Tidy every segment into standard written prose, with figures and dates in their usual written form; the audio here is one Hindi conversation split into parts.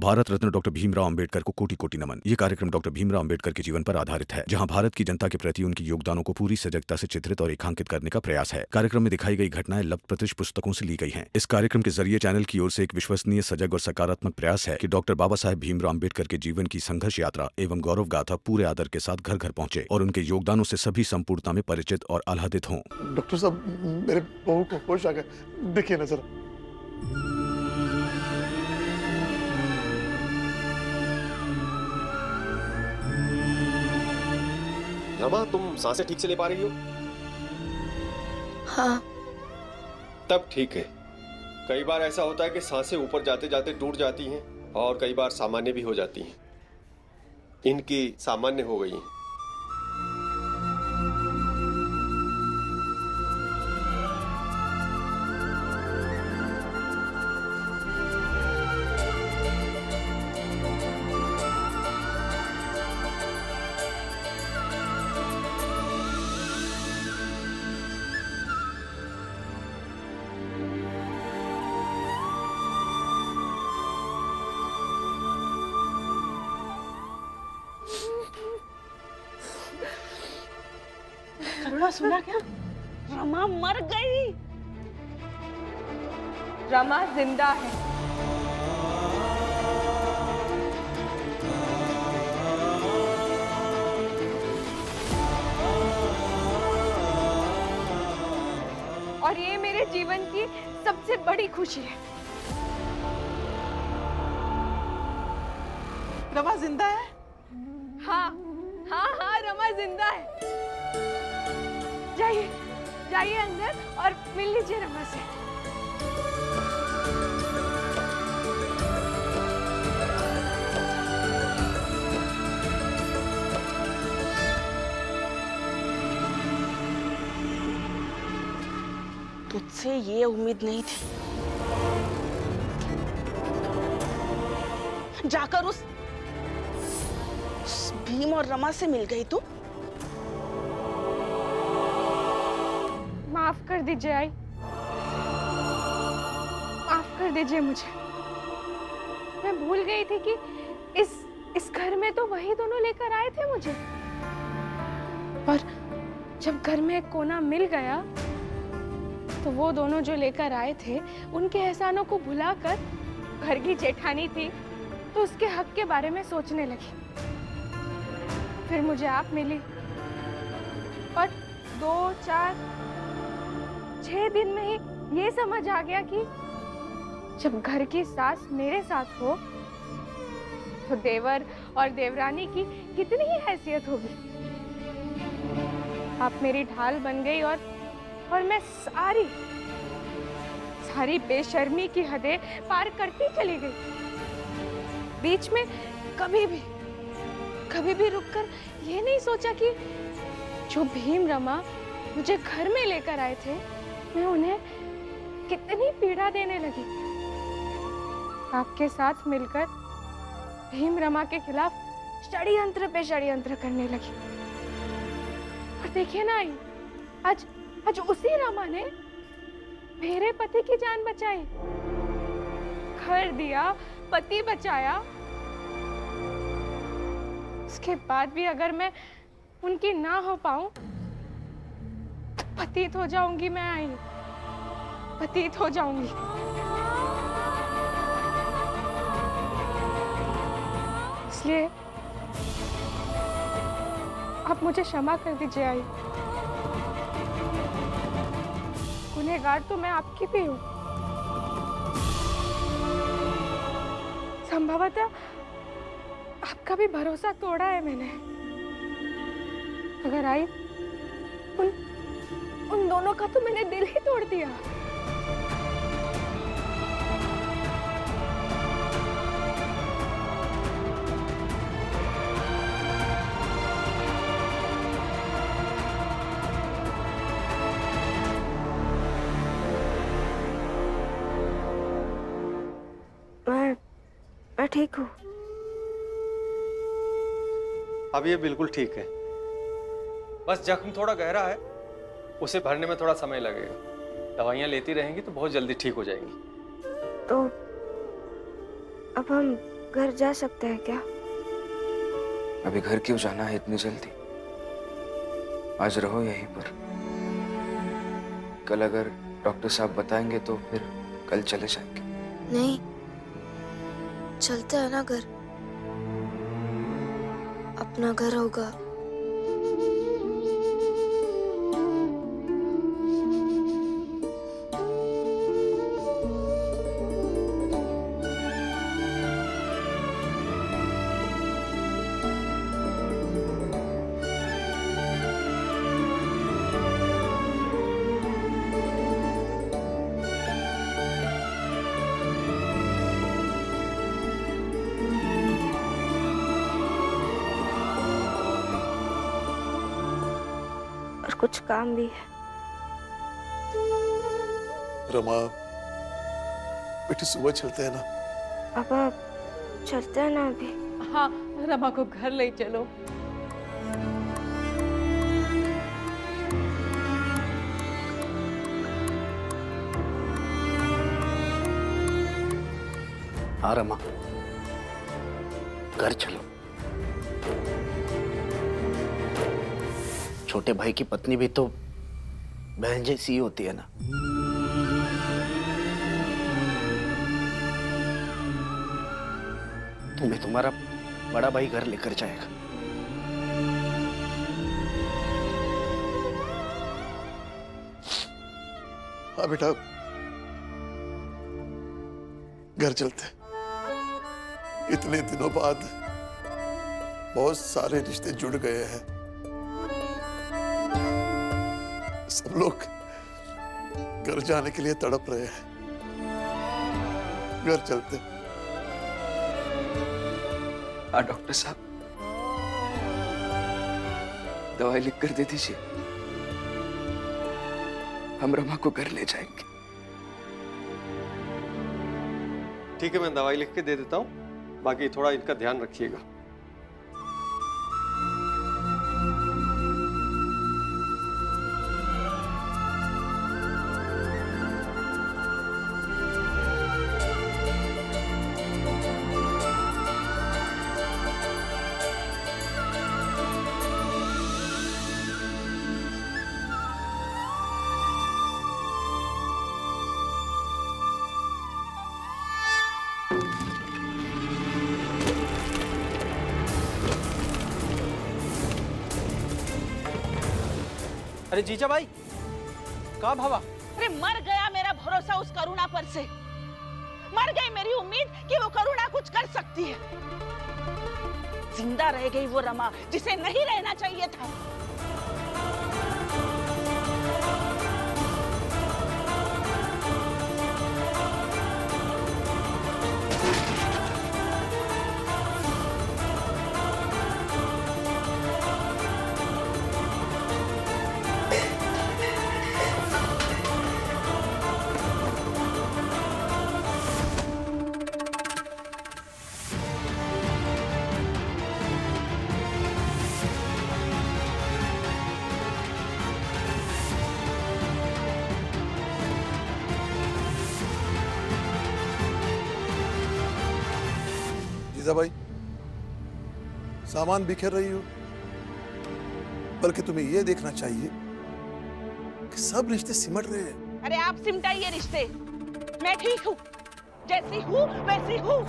भारत रत्न डॉक्टर भीमराव अंबेडकर को कोटि कोटि नमन। ये कार्यक्रम डॉक्टर भीमराव अंबेडकर के जीवन पर आधारित है, जहां भारत की जनता के प्रति उनके योगदानों को पूरी सजगता से चित्रित और रेखांकित करने का प्रयास है। कार्यक्रम में दिखाई गई घटनाएं लब्ध प्रतिष्ठ पुस्तकों से ली गई हैं। इस कार्यक्रम के जरिए चैनल की ओर से एक विश्वसनीय, सजग और सकारात्मक प्रयास है कि डॉक्टर बाबा साहेब भीमराव अंबेडकर के जीवन की संघर्ष यात्रा एवं गौरव गाथा पूरे आदर के साथ घर घर पहुंचे और उनके योगदानों से सभी संपूर्णता में परिचित और आह्लादित हों। डॉक्टर साहब, मेरे बहू को होश आ गया, देखिए ना जरा। रमा, तुम सांसें ठीक से ले पा रही हो? हाँ। तब ठीक है। कई बार ऐसा होता है कि सांसें ऊपर जाते जाते टूट जाती हैं और कई बार सामान्य भी हो जाती हैं। इनकी सामान्य हो गई हैं। सुना क्या? रमा मर गई। रमा जिंदा है। और ये मेरे जीवन की सबसे बड़ी खुशी है। रमा जिंदा है? हाँ हाँ हाँ, रमा जिंदा है। जाइए जाइए अंदर और मिल लीजिए रमा से। तुझसे ये उम्मीद नहीं थी। जाकर उस भीम और रमा से मिल गई तू? माफ कर दीजिए आई, माफ कर दीजिए मुझे। मैं भूल गई थी कि इस घर में तो वही दोनों लेकर आए थे मुझे। पर जब घर में एक कोना मिल गया तो वो दोनों जो लेकर आए थे उनके एहसानों को भुलाकर घर की जेठानी थी तो उसके हक के बारे में सोचने लगी। फिर मुझे आप मिली और 2, 4, 6 दिन में ही ये समझ आ गया कि जब घर की सास मेरे साथ हो तो देवर और देवरानी की कितनी ही हैसियत होगी। आप मेरी ढाल बन गई और मैं सारी बेशर्मी की हदें पार करती चली गई। बीच में कभी भी रुककर ये नहीं सोचा कि जो भीम रमा मुझे घर में लेकर आए थे मैं उन्हें कितनी पीड़ा देने लगी। आपके साथ मिलकर भीम रमा के खिलाफ षड्यंत्र पे षड्यंत्र करने लगी। और देखिए ना आई, आज उसी रमा ने मेरे पति की जान बचाई, घर दिया, पति बचाया। उसके बाद भी अगर मैं उनकी ना हो पाऊं तो पतित हो जाऊंगी। मैं आई पतित हो जाऊंगी। इसलिए आप मुझे क्षमा कर दीजिए आई। गुनहगार तो मैं आपकी भी हूँ। संभवतः आपका भी भरोसा तोड़ा है मैंने। अगर आई उन दोनों का तो मैंने दिल ही तोड़ दिया। मैं ठीक हूँ। अब ये बिल्कुल ठीक है। बस जख्म थोड़ा गहरा है, उसे भरने में थोड़ा समय लगेगा। दवाइयाँ लेती रहेंगी तो बहुत जल्दी ठीक हो जाएंगी। तो अब हम घर जा सकते हैं क्या? अभी घर क्यों जाना है इतनी जल्दी? आज रहो यहीं पर। कल अगर डॉक्टर साहब बताएंगे तो फिर कल चले जाएंगे। नहीं, चलते हैं ना घर। अपना घर होगा। और कुछ काम भी है। रमा, बेटी सुबह चलते हैं ना? पापा चलते हैं ना अभी? हाँ, रमा को घर ले चलो। हाँ रमा, घर चलो। छोटे भाई की पत्नी भी तो बहन जैसी ही होती है ना। तुम्हें तुम्हारा बड़ा भाई घर लेकर जाएगा। हाँ बेटा, घर चलते हैं। इतने दिनों बाद बहुत सारे रिश्ते जुड़ गए हैं। सब लोग घर जाने के लिए तड़प रहे हैं। घर चलते हैं। हाँ डॉक्टर साहब, दवाई लिख कर दे दीजिए। हम रमा को घर ले जाएंगे। ठीक है, मैं दवाई लिख के दे देता हूँ, बाकी थोड़ा इनका ध्यान रखिएगा। अरे जीजा भाई, कहाँ भावा? अरे मर गया मेरा भरोसा उस करुणा पर से। मर गई मेरी उम्मीद कि वो करुणा कुछ कर सकती है। जिंदा रह गई वो रमा जिसे नहीं रहना चाहिए था। जीजा भाई, सामान बिखेर रही हो, बल्कि तुम्हें यह देखना चाहिए कि सब रिश्ते सिमट रहे हैं। अरे आप सिमटाइए रिश्ते, मैं ठीक हूँ, जैसी हूँ वैसी हूँ।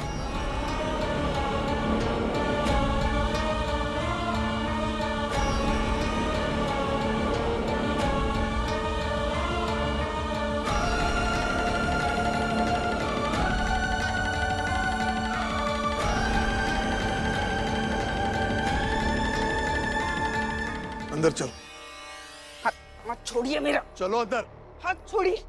अंदर चलो। हाथ छोड़िए मेरा। चलो अंदर। हाथ छोड़िए।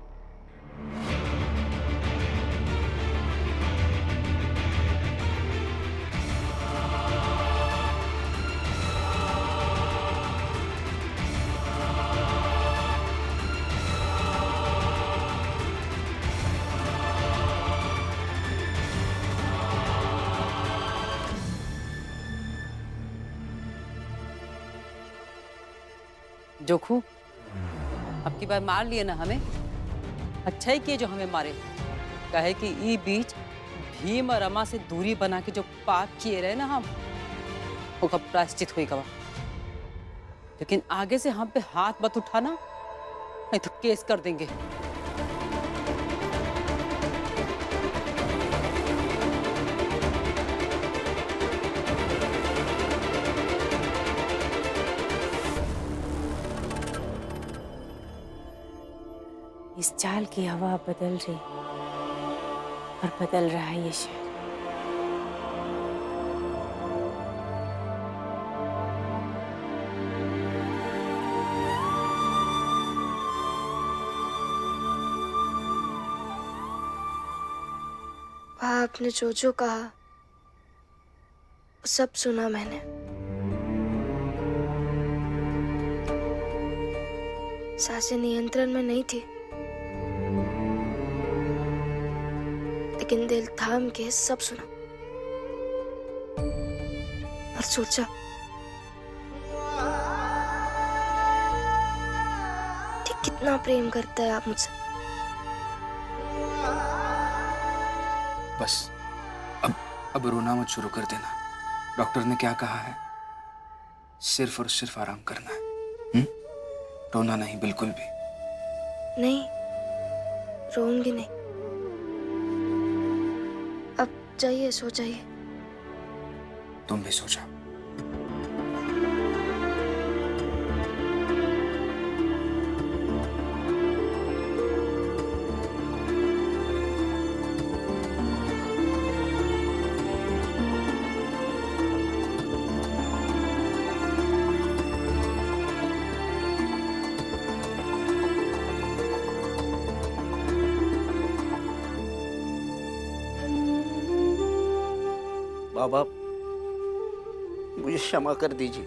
जोखू, अब की बार मार लिए ना हमें। अच्छा ही किए जो हमें मारे। कहे कि ई बीच भीम और रमा से दूरी बना के जो पाप किए रहे ना हम, वो कब प्रायश्चित हुई गवा। लेकिन आगे से हम पे हाथ मत उठाना, नहीं तो केस कर देंगे। इस चाल की हवा बदल रही और बदल रहा है ये शहर। आपने जो जो कहा वो सब सुना मैंने। सांसें नियंत्रण में नहीं थी, लेकिन दिल थाम के सब सुना और सोचा कि कितना प्रेम करता है आप मुझसे। बस अब रोना मत शुरू कर देना। डॉक्टर ने क्या कहा है? सिर्फ और सिर्फ आराम करना है। रोना नहीं, बिल्कुल भी नहीं, रोऊंगी नहीं। अब जाइए, सो जाइए। तुम भी सो जाओ। बाबा, मुझे क्षमा कर दीजिए।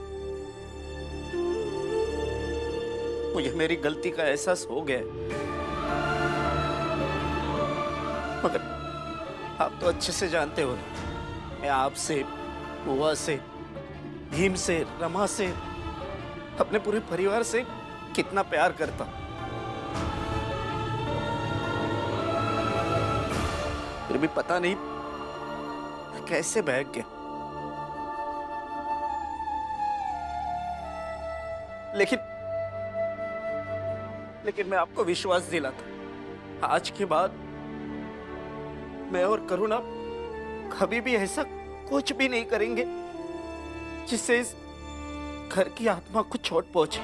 मुझे मेरी गलती का एहसास हो गया, मगर आप तो अच्छे से जानते हो ना, मैं आपसे, बुआ से, भीम से, रमा से, अपने पूरे परिवार से कितना प्यार करता हूं। फिर भी पता नहीं कैसे बहक गया। लेकिन मैं आपको विश्वास दिलाता, आज के बाद मैं और करुणा कभी भी ऐसा कुछ भी नहीं करेंगे जिससे इस घर की आत्मा को चोट पहुंचे।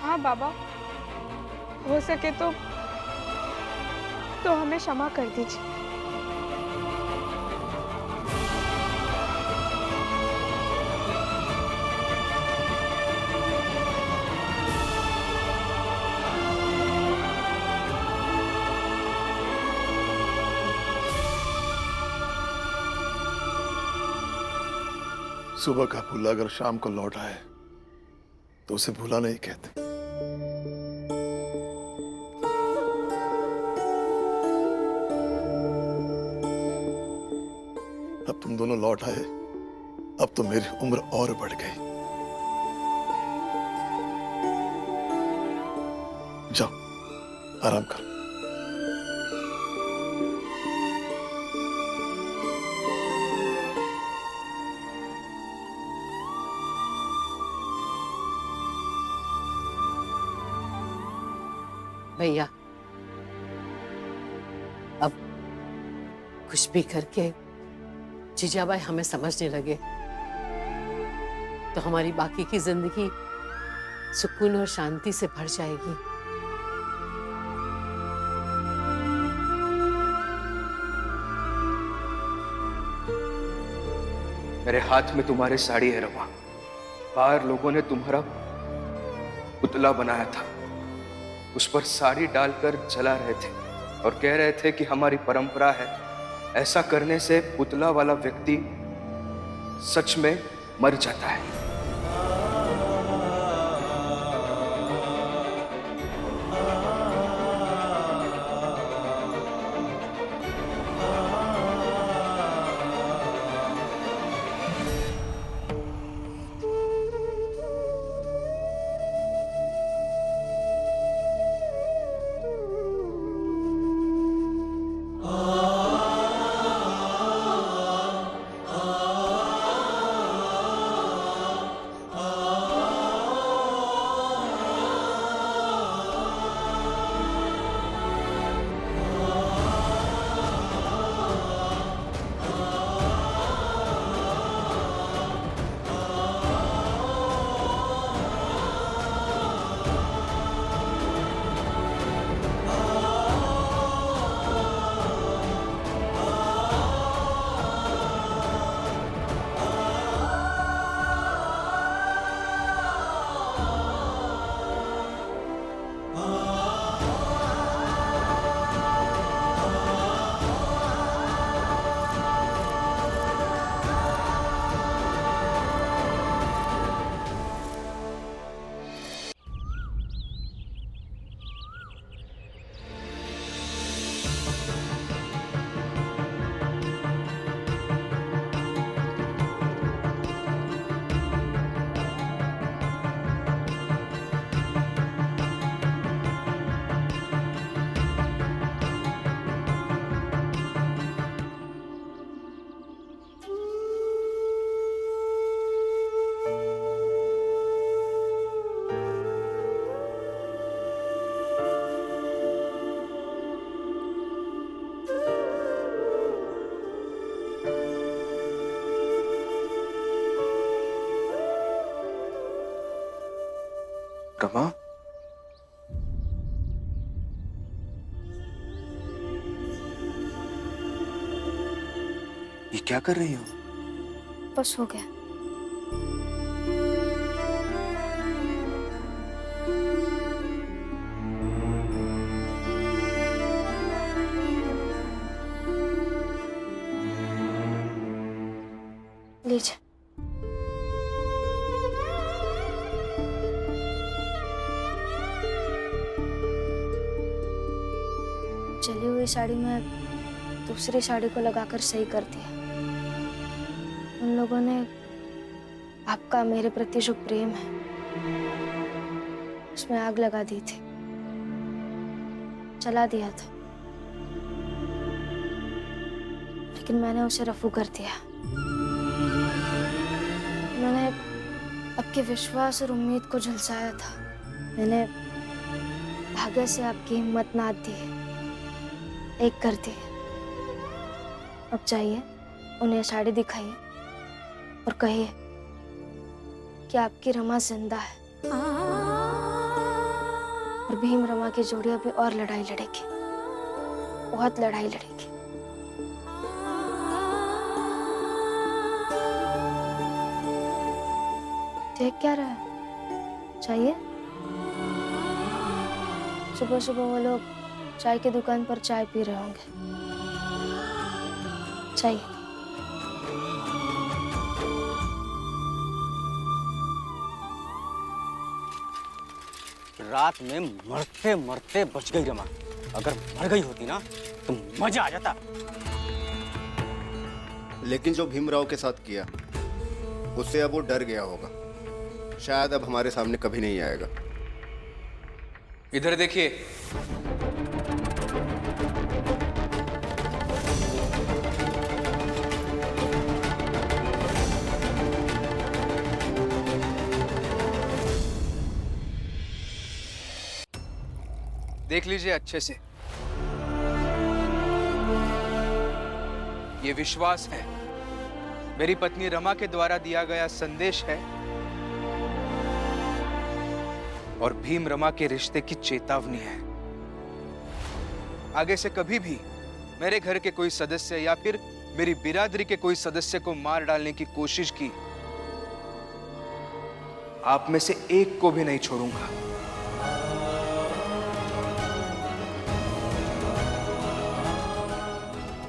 हाँ बाबा, हो सके तो हमें क्षमा कर दीजिए। सुबह का भूला अगर शाम को लौट आए तो उसे भूला नहीं कहते। अब तुम दोनों लौट आए, अब तो मेरी उम्र और बढ़ गई। जाओ, आराम करो। भैया, अब कुछ भी करके जीजाबाई हमें समझने लगे तो हमारी बाकी की जिंदगी सुकून और शांति से भर जाएगी। मेरे हाथ में तुम्हारी साड़ी है रमा। बाहर लोगों ने तुम्हारा पुतला बनाया था, उस पर साड़ी डालकर जला रहे थे और कह रहे थे कि हमारी परंपरा है, ऐसा करने से पुतला वाला व्यक्ति सच में मर जाता है। रमा, ये क्या कर रही हो? बस हो गया। लीजिए। चली हुई साड़ी में दूसरी साड़ी को लगाकर सही कर दिया। उन लोगों ने आपका मेरे प्रति जो प्रेम है उसमें आग लगा दी थी, जला दिया था, लेकिन मैंने उसे रफू कर दिया। मैंने आपके विश्वास और उम्मीद को झुलसाया था। मैंने भाग्य से आपकी हिम्मत ना दी, एक कर दी। अब चाहिए उन्हें साड़ी दिखाइए और कहिए कि आपकी रमा जिंदा है और भीम रमा की जोड़ी अभी और लड़ाई लड़ेगी, बहुत लड़ाई लड़ेगी। देख क्या रहा है? चाहिए? सुबह सुबह वो लोग चाय की दुकान पर चाय पी रहे होंगे। चाहिए? रात में मरते मरते बच गई रमा। अगर मर गई होती ना तो मजा आ जाता। लेकिन जो भीमराव के साथ किया उससे अब वो डर गया होगा। शायद अब हमारे सामने कभी नहीं आएगा। इधर देखिए। देख लीजिए अच्छे से। ये विश्वास है, मेरी पत्नी रमा के द्वारा दिया गया संदेश है और भीम रमा के रिश्ते की चेतावनी है। आगे से कभी भी मेरे घर के कोई सदस्य या फिर मेरी बिरादरी के कोई सदस्य को मार डालने की कोशिश की, आप में से एक को भी नहीं छोड़ूंगा।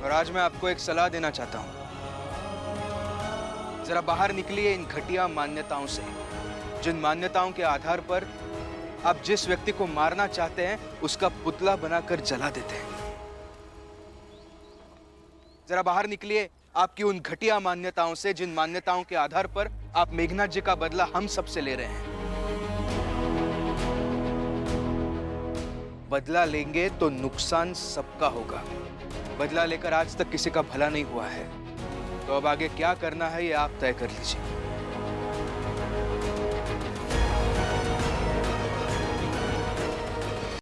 और आज मैं आपको एक सलाह देना चाहता हूं। जरा बाहर निकलिए इन घटिया मान्यताओं से, जिन मान्यताओं के आधार पर आप जिस व्यक्ति को मारना चाहते हैं उसका पुतला बनाकर जला देते हैं। जरा बाहर निकलिए आपकी उन घटिया मान्यताओं से, जिन मान्यताओं के आधार पर आप मेघनाथ जी का बदला हम सबसे ले रहे हैं। बदला लेंगे तो नुकसान सबका होगा। बदला लेकर आज तक किसी का भला नहीं हुआ है, तो अब आगे क्या करना है ये आप तय कर लीजिए।